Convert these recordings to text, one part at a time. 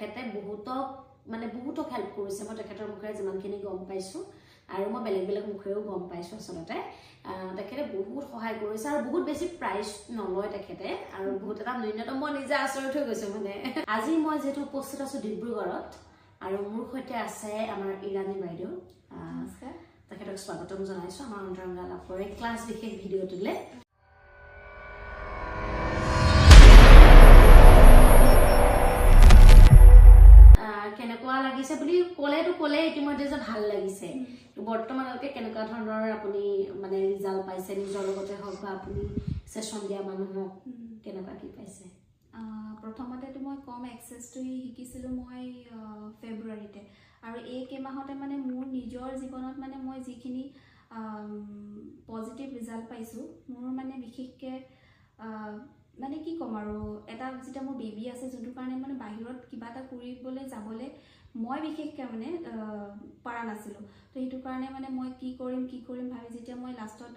তেখেতে বহুতক হেল্প কৰিছে মই তেখেতৰ মুখেৰে যিমানখিনি গম পাইছোঁ আৰু মই বেলেগ মুখেৰেও গম পাইছোঁ আচলতে তেখেতে বহুত সহায় কৰিছে আৰু বহুত বেছি প্ৰাইচ নলয় তেখেতে আৰু বহুত এটা ন্যূনতম মই নিজে আচৰিত হৈ গৈছোঁ মানে আজি মই যেহেতু উপস্থিত আছোঁ ডিব্ৰুগড়ত আৰু মোৰ সৈতে আছে আমাৰ ইৰাণী বাইদেউ নমস্কাৰ তেখেতক স্বাগতম জনাইছোঁ আমাৰ অন্তৰংগা লাভৰ ক্লাছ বিশেষ ভিডিঅ'টোলৈ কেনেকুৱা লাগিছে বুলি ক'লে ইতিমধ্যে যে ভাল লাগিছে বৰ্তমানলৈকে কেনেকুৱা ধৰণৰ আপুনি মানে ৰিজাল্ট পাইছে নিজৰ লগতে হওক বা আপুনি ছেশ্যন দিয়া মানুহক কেনেকুৱা কি পাইছে প্ৰথমতেতো মই কম এক্সেছটো শিকিছিলোঁ মই ফেব্ৰুৱাৰীতে আৰু এই কেইমাহতে মানে মোৰ নিজৰ জীৱনত মানে মই যিখিনি পজিটিভ ৰিজাল্ট পাইছোঁ মোৰ মানে বিশেষকৈ মানে কি ক'ম আৰু এটা যেতিয়া মোৰ বেবী আছে যোনটো কাৰণে মানে বাহিৰত কিবা এটা কৰিবলৈ যাবলৈ মই বিশেষকৈ মানে পৰা নাছিলোঁ তো সেইটো কাৰণে মানে মই কি কৰিম ভাবি যেতিয়া মই লাষ্টত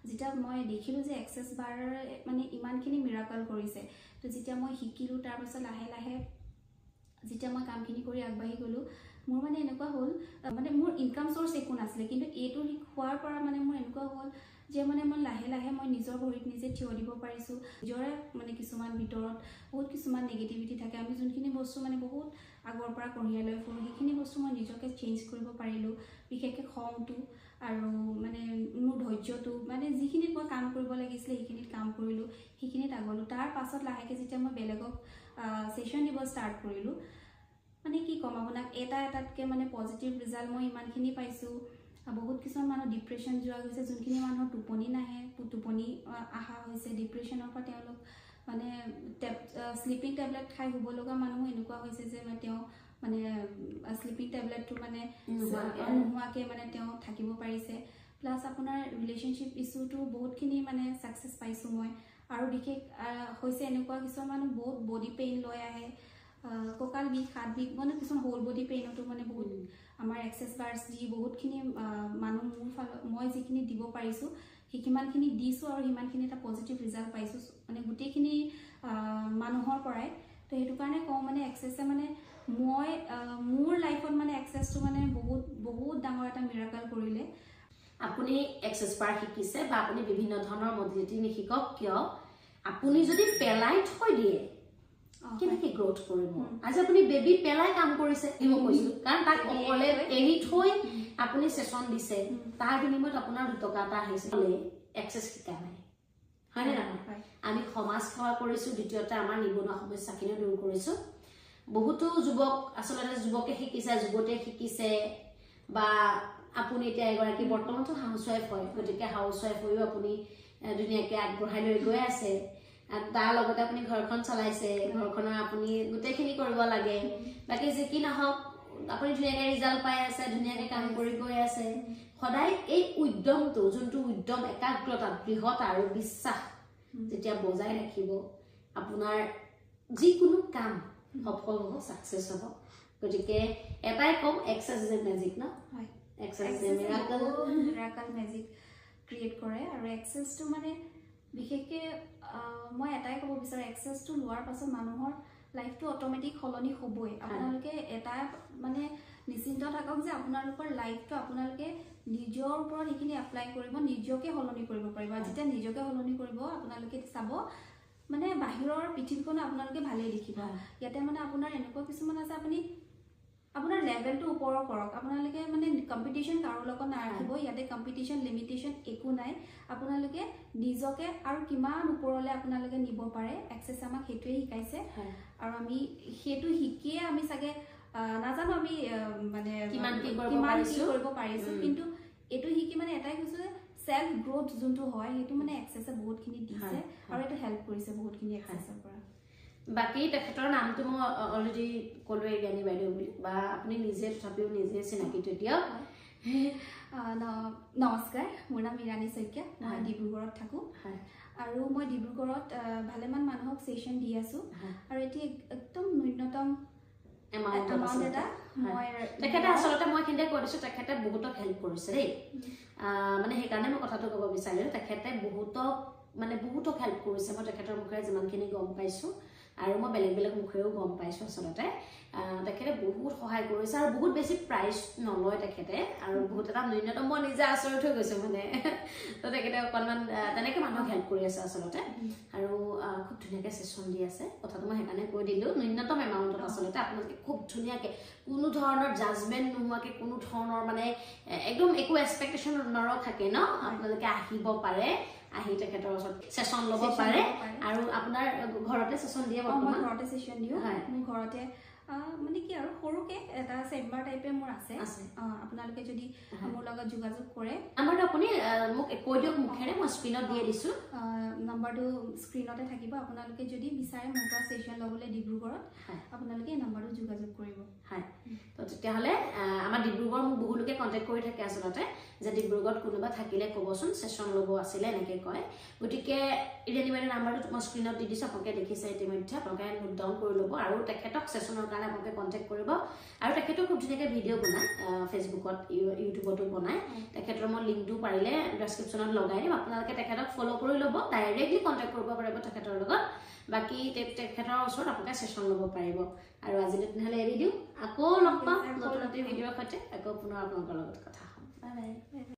যেতিয়া মই দেখিলোঁ যে এক্সেছ বাৰ মানে ইমানখিনি মিৰাকল কৰিছে তো যেতিয়া মই শিকিলোঁ তাৰপাছত লাহে যেতিয়া মই কামখিনি কৰি আগবাঢ়ি গ'লোঁ মোৰ মানে এনেকুৱা হ'ল মানে মোৰ ইনকাম চ'ৰ্চ একো নাছিলে কিন্তু এইটো হোৱাৰ পৰা মানে মোৰ এনেকুৱা হ'ল যে মানে মই লাহে মই নিজৰ ভৰিত নিজে থিয় দিব পাৰিছোঁ নিজৰে মানে কিছুমান ভিতৰত বহুত কিছুমান নেগেটিভিটি থাকে আমি যোনখিনি বস্তু মানে বহুত আগৰ পৰা কঢ়িয়াই লৈ ফুৰোঁ সেইখিনি বস্তু মই নিজকে চেঞ্জ কৰিব পাৰিলোঁ বিশেষকৈ খংটো আৰু মানে মোৰ ধৈৰ্যটো মানে যিখিনিত মই কাম কৰিব লাগিছিলে সেইখিনিত কাম কৰিলোঁ সেইখিনিত আগলোঁ তাৰ পাছত লাহেকৈ যেতিয়া মই বেলেগক ছেশ্যন দিব ষ্টাৰ্ট কৰিলোঁ মানে কি ক'ম আপোনাক এটাতকৈ মানে পজিটিভ ৰিজাল্ট মই ইমানখিনি পাইছোঁ বহুত কিছুমান মানুহ ডিপ্ৰেশ্যন যোৱা গৈছে যোনখিনি মানুহৰ টোপনি নাহে টোপনি অহা হৈছে ডিপ্ৰেশ্যনৰ পৰা তেওঁলোক মানে শ্লিপিং টেবলেট খাই শুব লগা মানুহো এনেকুৱা হৈছে যে মানে তেওঁ মানে শ্লিপিং টেবলেটটো মানে নোহোৱাকৈ মানে তেওঁ থাকিব পাৰিছে প্লাছ আপোনাৰ ৰিলেশ্যনশ্বিপ ইছ্যুটো বহুতখিনি মানে ছাকচেছ পাইছোঁ মই আৰু বিশেষ হৈছে এনেকুৱা কিছুমান মানুহ বহুত বডি পেইন লৈ আহে কঁকাল বিষ হাত বিষ মানে কিছুমান হোল বডি পেইনতো মানে বহুত আমাৰ এক্সেছ বাৰ্ছ দি বহুতখিনি মানুহ মোৰ ফালত মই যিখিনি দিব পাৰিছোঁ সিমানখিনি দিছোঁ আৰু সিমানখিনি এটা পজিটিভ ৰিজাল্ট পাইছোঁ মানে গোটেইখিনি মানুহৰ পৰাই তো সেইটো কাৰণে কওঁ মানে এক্সেছে মানে মই মোৰ লাইফত মানে এক্সেছটো মানে বহুত ডাঙৰ এটা মিৰাকল কৰিলে আপুনি এক্সেছ বাৰ শিকিছে বা আপুনি বিভিন্ন ধৰণৰ মডিলিটি নিশিকক কিয় আপুনি যদি পেলাই থৈ দিয়ে কেনেকৈ গ্ৰোথ কৰিব আজি আপুনি বেবী পেলাই কাম কৰিছে মই কৈছোঁ কাৰণ তাক অকলে এৰি থৈ আপুনি ছেশ্যন দিছে তাৰ বিনিময়ত আপোনাৰ 2 টকা এটা আহিছে এক্সেছ শিকা নাই হয়নে নহয় আমি সমাজ সেৱা কৰিছোঁ দ্বিতীয়তে আমাৰ নিবনুৱা সমস্যাখিনিও দূৰ কৰিছোঁ বহুতো যুৱক আচলতে যুৱকে শিকিছে যুৱতীয়ে শিকিছে বা আপুনি এতিয়া এগৰাকী বৰ্তমানতো হাউচৱাইফ হয় গতিকে হাউচৱাইফ হৈও আপুনি ধুনীয়াকৈ আগবঢ়াই লৈ গৈ আছে তাৰ লগতে আপুনি ঘৰখন চলাইছে ঘৰখনৰ আপুনি গোটেইখিনি কৰিব লাগে বাকী যি কি নহওক আপুনি ধুনীয়াকৈ ৰিজাল্ট পাই আছে ধুনীয়াকৈ কাম কৰি গৈ আছে সদায় এই উদ্যমটো যোনটো উদ্যম একাগ্ৰতা দৃঢ়তা আৰু বিশ্বাস যেতিয়া বজাই ৰাখিব আপোনাৰ যিকোনো কাম সফল হ'ব ছাকচেছ হ'ব গতিকে এটাই কম এক্সেছ ইজ এ মেজিক ন হয় success is a miracle magic create কৰে আৰু এক্সেছটো মানে বিশেষকৈ মই এটাই ক'ব বিচাৰোঁ এক্সেছটো লোৱাৰ পাছত মানুহৰ লাইফটো অট'মেটিক সলনি হ'বই আপোনালোকে এটা মানে নিশ্চিন্ত থাকক যে আপোনালোকৰ লাইফটো আপোনালোকে নিজৰ ওপৰত সেইখিনি এপ্লাই কৰিব নিজকে সলনি কৰিব পাৰিব যেতিয়া নিজকে সলনি কৰিব আপোনালোকে চাব মানে বাহিৰৰ পৃথিৱীখনো আপোনালোকে ভালেই দেখিব ইয়াতে মানে আপোনাৰ এনেকুৱা কিছুমান আছে আপুনি আপোনাৰ লেভেলটো ওপৰৰ কৰক আপোনালোকে মানে কম্পিটিশ্যন কাৰো লগত নাৰাখিব ইয়াতে কম্পিটিশ্যন লিমিটেশ্যন একো নাই আপোনালোকে নিজকে আৰু কিমান ওপৰলৈ আপোনালোকে নিব পাৰে এক্সেছ আমাক সেইটোৱে শিকাইছে আৰু আমি সেইটো শিকিয়ে আমি চাগে নাজানো আমি মানে কিমান কি কৰিব পাৰিছোঁ কিন্তু এইটো শিকি মানে এটাই কৈছোঁ যে সেলফ গ্ৰোথ যোনটো হয় সেইটো মানে এক্সেছে বহুতখিনি দিছে আৰু এটা হেল্প কৰিছে বহুতখিনি এক্সেছৰ পৰা বাকী তেখেতৰ নামটো মই অলৰেডি ক'লোৱে জ্ঞানী বাইদেউ বুলি বা আপুনি নিজে তথাপিও নিজে চিনাকিটো দিয়ক নমস্কাৰ মোৰ নাম ইৰাণী শইকীয়া মই ডিব্ৰুগড়ত থাকোঁ আৰু মই ডিব্ৰুগড়ত ভালেমান মানুহক ছেশ্যন দি আছোঁ আৰু এটি একদম ন্যূনতম এমাউণ্ট এটা মই তেখেতে আচলতে মই এইখিনিতে কৈ দিছোঁ তেখেতে বহুতক হেল্প কৰিছে দেই মানে সেইকাৰণে মই কথাটো ক'ব বিচাৰিলোঁ তেখেতে বহুতক হেল্প কৰিছে মই তেখেতৰ মুখেৰে যিমানখিনি গম পাইছোঁ আৰু মই বেলেগ বেলেগ মুখেৰেও গম পাইছোঁ আচলতে তেখেতে বহুত সহায় কৰিছে আৰু বহুত বেছি প্ৰাইচ নলয় তেখেতে আৰু বহুত এটা ন্যূনতম মই নিজে আচৰিত হৈ গৈছোঁ মানে তো তেখেতে অকণমান তেনেকৈ মানুহক হেল্প কৰি আছে আচলতে আৰু খুব ধুনীয়াকৈ ছেশ্যন দি আছে কথাটো মই সেইকাৰণে কৈ দিলোঁ ন্যূনতম এমাউণ্টত আচলতে আপোনালোকে খুব ধুনীয়াকৈ কোনো ধৰণৰ জাজমেণ্ট নোহোৱাকৈ কোনো ধৰণৰ মানে একদম একো এক্সপেক্টেশ্যন নৰখাকে ন আপোনালোকে আহিব পাৰে আহি তেখেতৰ ওচৰত ছেশ্যন ল'ব পাৰে আৰু আপোনাৰ ঘৰতে ছেশ্যন দিয়ে বৰ্তমান ঘৰতে ছেশ্যন দিওঁ মোৰ ঘৰতে মানে কি আৰু সৰুকে এটা চেম্বাৰ টাইপে মোৰ আছে আপোনালোকে যদি মোৰ লগত যোগাযোগ কৰে নাম্বাৰটো আপুনি মোক কৈ দিয়ক মুখেৰে মই স্ক্ৰীনত দিয়ে দিছোঁ নাম্বাৰটো স্ক্ৰীনতে থাকিব আপোনালোকে যদি বিচাৰে মোৰ পৰা ছেশ্যন ল'বলৈ ডিব্ৰুগড়ত আপোনালোকে এই নাম্বাৰটো যোগাযোগ কৰিব হয় তো তেতিয়াহ'লে আমাৰ ডিব্ৰুগড় মোক বহু লোকে কণ্টেক্ট কৰি থাকে আচলতে যে ডিব্ৰুগড়ত কোনোবা থাকিলে ক'বচোন ছেশ্যন ল'ব আছিলে এনেকৈ কয় গতিকে ইডেনী বাইদেউৰ নাম্বাৰটো মই স্ক্ৰীনত দি দিছোঁ আপোনালোকে দেখিছে ইতিমধ্যে আপোনালোকে নোট ডাউন কৰি ল'ব আৰু তেখেতক ছেশ্যনৰ কাৰণে আপোনালোকে কণ্টেক্ট কৰিব আৰু তেখেতেও খুব ধুনীয়াকৈ ভিডিঅ' বনায় ফেচবুকত ইউটিউবতো বনায় তেখেতৰ মই লিংকটো পাৰিলে ডেছক্ৰিপশ্যনত লগাই দিম আপোনালোকে তেখেতক ফ'ল' কৰি ল'ব ডাইৰেক্টলি কণ্টেক্ট কৰিব পাৰিব তেখেতৰ লগত বাকী তেখেতৰ ওচৰত আপোনালোকে ছেশ্যন ল'ব পাৰিব আৰু আজিলৈ তেনেহ'লে এৰি দিওঁ আকৌ লগ পাম নতুন নতুন ভিডিঅ'ৰ সৈতে আকৌ পুনৰ আপোনালোকৰ লগত কথা হ'ম বাই বাই